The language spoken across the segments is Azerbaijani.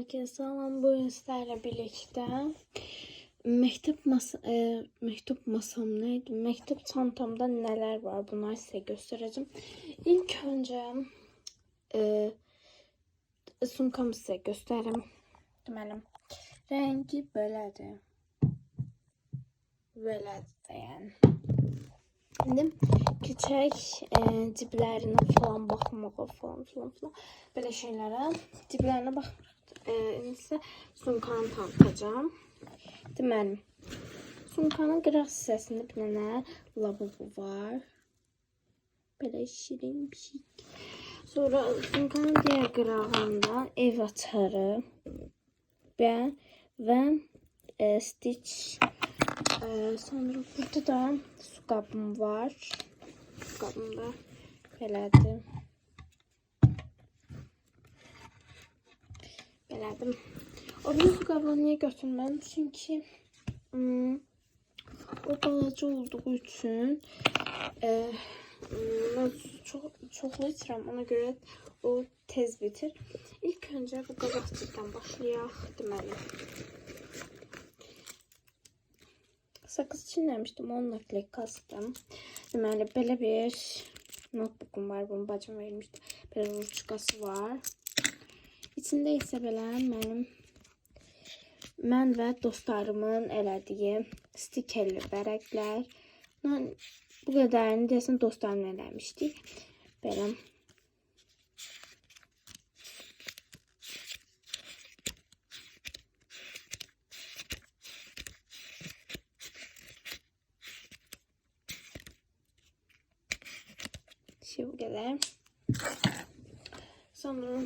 Herkese selam. Bu sizlerle birlikte mektup çantamda neler var bunları size göstereceğim. İlk önce sumkamı size göstereyim. Deməli, rengi belədir. Belədir yani. Şimdi küçük ciblerine falan bakmağa falan böyle şeylere ciblerine bakmırıq. İndi sumkanı tanıtacağım. Deməli, sumkanın qıraq hissəsində bir dənə lavabo var. Belə şirin bir şey. Sonra sumkanın diğer qırağında ev açarı ve stitch. Sonra burada da su kabım var. Su kabım da belədir. Belədim. O bir su kabını niye götürmədim? Çünki o balaca olduğu üçün mən çoxlu içirəm. Ona göre o tez bitir. İlk önce bu qabaqcıqdan başlayaq. Deməli. Sakız çinlemiştim, onunla klek kastım. Deməli, belə bir notebookum var, bunu bacım vermişdi. Belə ruçkası var. İçində isə belə mən və dostlarımın elədiyi stikerli vərəqlər. Bu qədərini deyəsən dostlarımla eləmişdik. Belə. Bu kadar. Sonra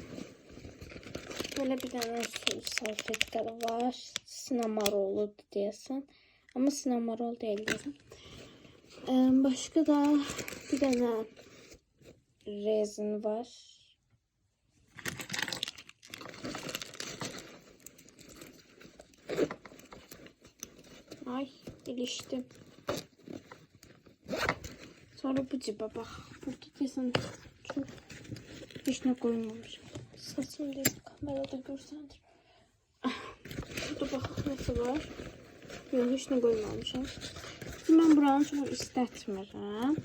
böyle bir tane salfetler var. Sinamorolu diyorsun. Ama sinamorol değil diyorsun. Başka da bir tane rezin var. Ay iliştim. Sonra bu ciba bak. Burada kesin çok hiç ne koymamışım. Saçım değil, kamerada görsendir. Burada bak nasıl var. Yok hiç ne koymamışım. Ben buranı çok istətmirəm.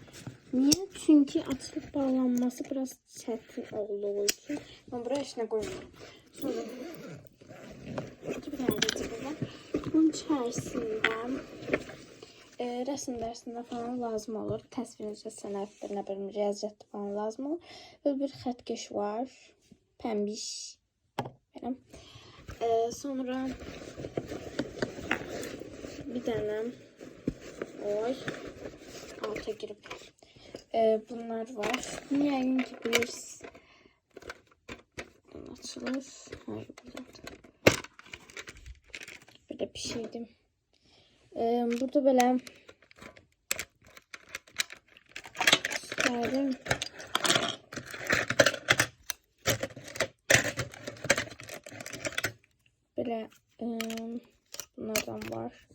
Niye? Çünkü açılıp bağlanması biraz çətin olduğu için ben buraya hiç ne koymuyorum. Sonra bir tane de ciba var. Bunun içerisinde resim dersinde falan lazım olur. Təsvirinizə, sənətdə, nə bilim, riyaziyyatda falan lazım olur. Böyle bir xətkeş var. Pəmbiş. Belə. Sonra bir dənə alta girip bunlar var. Yəqin ki bilirsiniz. Buradan açılır. Hayır, buradan. Böyle bir şeydi. Burada böyle gösterdim. Böyle bunlardan var.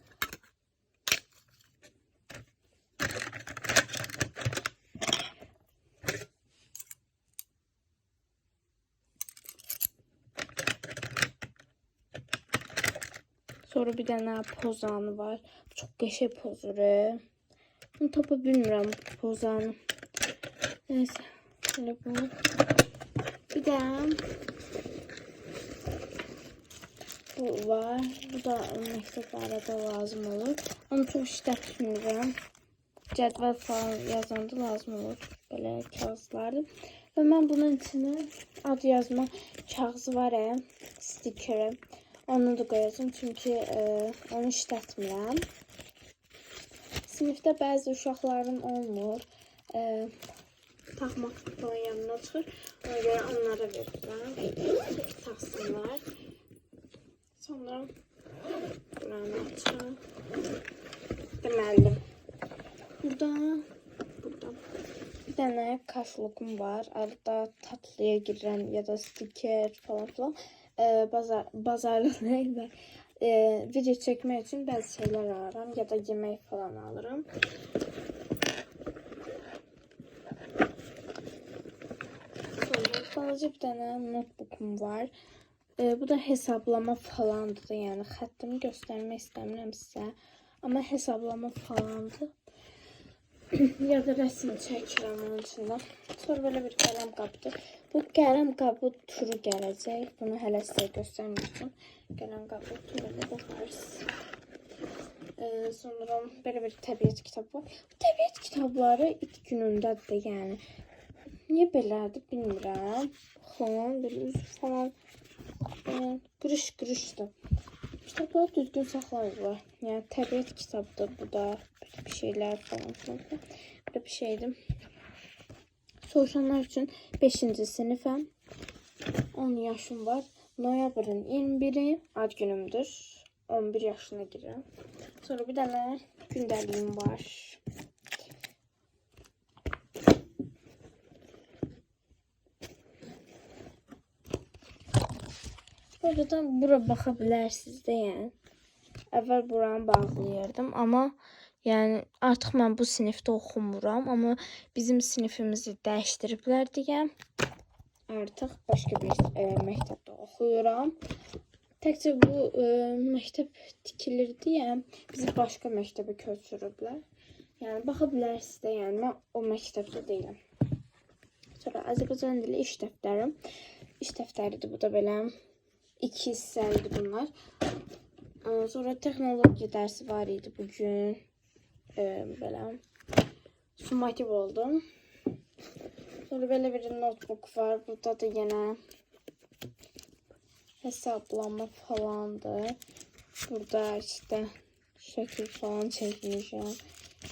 Sonra bir tane pozanı var. Çok qəşəng pozuru. Bunu tapa bilmirəm bu pozanı. Neyse. Böyle bu. Bir de bu var. Bu da mektuplarda lazım olur. Onu çok işlətmirəm. Cədvəl falan yazanda lazım olur. Böyle kağızlardır. Ve ben bunun içine ad yazma kağızı var ya. Stikeri. Onu da koyacağım çünkü onu işlətmirəm. Sinifdə bəzi uşaqlarım olmur. Taxmaq falan yanına çıxır. Ona göre onlara verirəm. Taxsınlar. Sonra buranı açacağım. Deməli. Burada bir tane kaşlukum var. Arada tatlıya giren ya da stiker falan filan. Bazarda değil de video çekmek için bazı şeyler alırım ya da yemek falan alırım. Sonra balaca bir tane notebookum var. Bu da hesablama falandır da, yəni xəttimi göstərmək istəmirəm sizə. Amma hesablama falandır. Ya da rəsm çəkirəm onun içində. Sonra belə bir qələm qabdır. Bu qələm qabı turu gələcək. Bunu hələ sizə göstərməyəcəm. Qələm qabı turuna baxarsınız. Sonra belə bir təbiət kitabı var. Bu təbiət kitabları ilk günündədir, yəni. Niyə belədir bilmirəm. Baxın, belə üzü falan qırış-qırışdır. Kitabları düzgün saxlayırlar. Yəni təbiət kitabıdır bu da. Böyle bir şeyler falan filan. Böyle bir şeydi. Soruşanlar üçün 5-ci sinifəm. 10 yaşım var. Noyabrın 21-i ad günümdür. 11 yaşına girirəm. Sonra bir dənə gündəliyim var. Oradan bura baxa bilərsiniz də, yəni. Əvvəl buranı bağlayırdım, amma yəni artıq mən bu sinifdə oxumuram, amma bizim sinifimizi dəyişdiriblər deyə artıq başqa bir məktəbdə oxuyuram. Təkcə bu məktəb tikilir deyə bizi başqa məktəbə köçürüblər. Yəni baxa bilərsiniz də, yəni mən o məktəbdə deyiləm. Sonra Azərbaycan dili iş dəftərim. İş dəftəridir bu da belə. 2 hissəlidir bunlar. Sonra texnologiya dərsi var idi bugün. Belə summativ oldum. Sonra belə bir notebook var. Burada da yenə hesablama falandır. Burada işte şəkil falan çəkmişəm.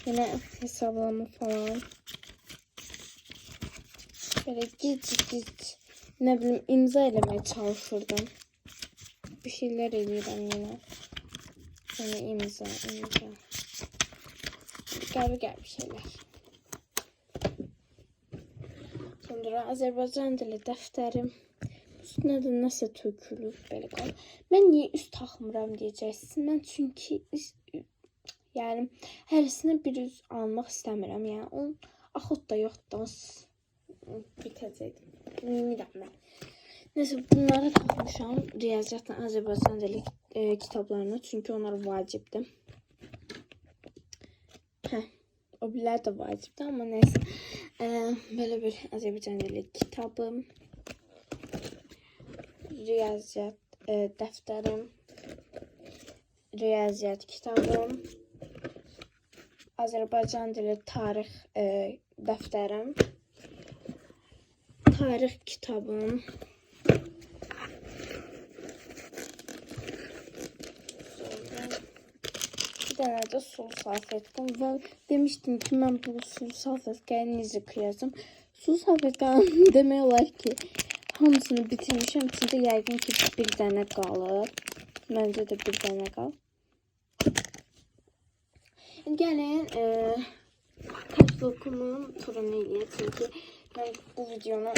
Yenə hesablama falan. Belə gic nə bilim imza eləməyə çalışırdım. Bir şeyler eləyirəm yenə. Yəni imza. Qəribə şeyler. Sonra Azərbaycan dili dəftərim. Üstünə də nəsə tökülür belə qal. Mən niyə üst taxmıram deyəcəksiniz. Mən çünki yəni hərisinə bir üz almaq istəmirəm. Yəni onun axot da yoxdur. Bitəcəkdim. Bilmirəm mən. Neyse bunları takmışam riyaziyyatla Azərbaycan dili kitablarına, çünkü onlar vacibdir. O birlər də vacibdir, amma neyse. Böyle bir Azərbaycan dili kitabım, riyaziyyat dəftərim, riyaziyyat kitabım, Azərbaycan dili tarix dəftərim, tarix kitabım. Genelde sulu salfetkim ve demiştim ki ben bu sulu salfetkiyi necə kıyacağım. Sulu salfetkiyi demək olar ki hamısını bitirmişəm. İçində yəqin ki bir dənə qalır. Məncə də bir dənə qal. Gəlin kaşlokumun turunu eləyək. Çünki mən bu videonu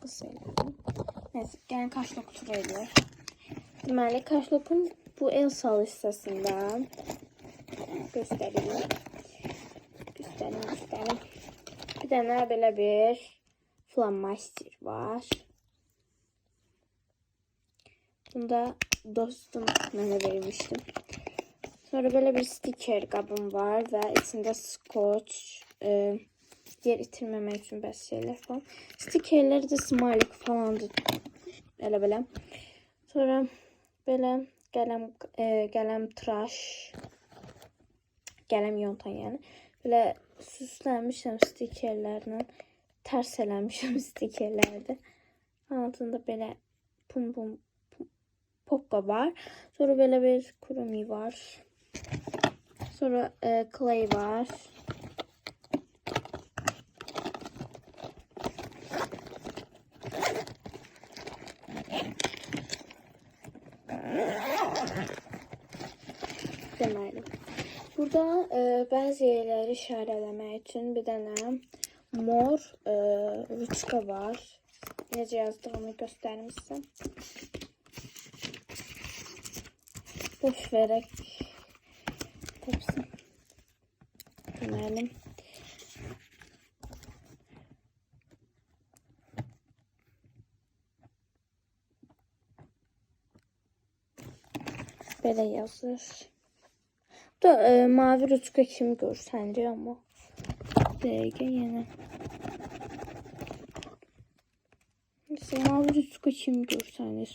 qısa elədim. Neyse, gəlin kaşlok turu eləyək. Deməli kaşlokum bu el sal hissəsindən göstəreyim. Göstərim. Bir dənə belə bir flamaster var. Bunda dostum mənə vermişdim. Sonra belə bir stiker qabım var və içində skoç, yer itirməmək üçün bəzi şeylər falan. Stikerlər də smalik falandır. Elə. Sonra belə qələm tıraş, qələm yontan yəni. Belə süslənmişəm stikerlərlə, tərs eləmişəm stikerlərdə. Altında belə pum popka var. Sonra belə bir kurumi var. Sonra clay var. Deməli. Burada bəzi yerləri işarələmək üçün bir dənə mor ruçka var. Necə yazdığımı göstərim sizə. Boş verək. Tapsın. Deməli. Belə yazır. Bu da mavi ruçka kimi görsənir amma. Dəqiqə yenə. Mavi ruçka kimi görsənir.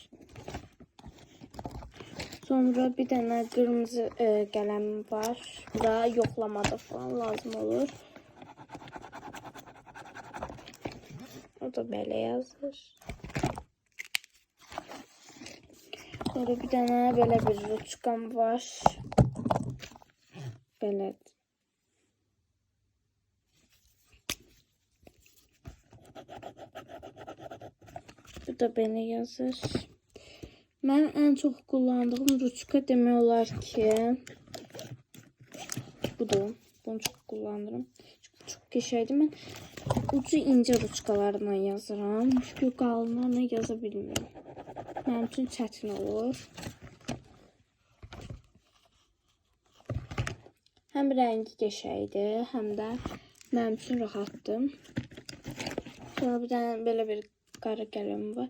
Sonra bir dənə qırmızı qələm var. Bu da yoxlamada falan lazım olur. O da belə yazır. Sonra bir dənə belə bir ruçkam var. Belədir. Bu da belə yazır. Mən ən çox kullandığım ruçka demək olar ki, budur. Bunu çox kullanırım. Çox qəşəngdir. Mən ucu incə ruçkalarla yazıram. Çünki qalınlarla yaza bilmirəm. Mənim üçün çətin olur. Həm rəngi qəşəngdir, həm də mənim üçün rahatdır. Sonra bir dənə belə bir qara qələm var.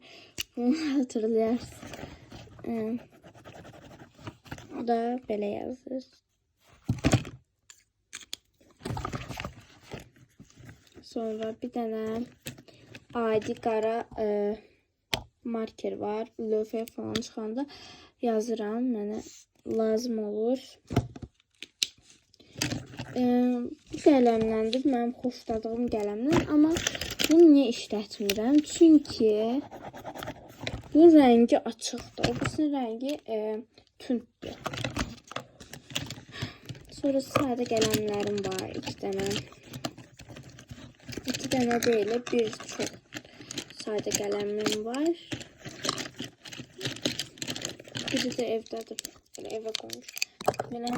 Bunu hatırlayarsınız. Bu da belə yazır. Sonra bir dənə adi qara marker var. Lövhə falan çıxanda yazıram. Mənə lazım olur. Bu qələmləndir. Mənim xoşladığım qələmdən. Amma bunu niyə işlətmirəm? Çünki bu rəngi açıqdır. O birisinin rəngi tündür. Sonra sadə qələmlərim var. 2 dənə. 2 dənə deyil, bir çox sadə qələmim var. Biri də evdədir. Belə evə qoymuş. Belə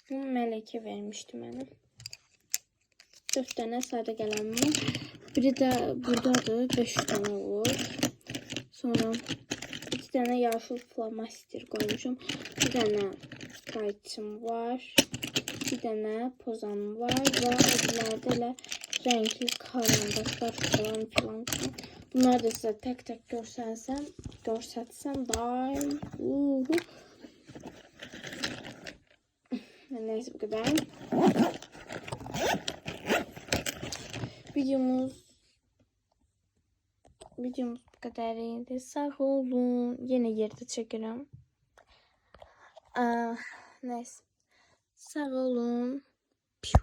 bunu Mələkə vermişdi mənə. 4 dənə sadə qələmim var. Biri də buradadır. 5 dənə olur. Sonra 2 dənə yaşıl flomaster qoymuşum. Bir dənə qayçım var. 2 dənə pozam var. Və ödülərdə elə renkli karandaşlar falan filan. Bunları da sizə tək-tək görsətsəm daim. Neyse bu kadar. Videomuz bu kadar iyiydi. Sağ olun. Yine yerde çekerim. Neyse. Sağ olun. Piu.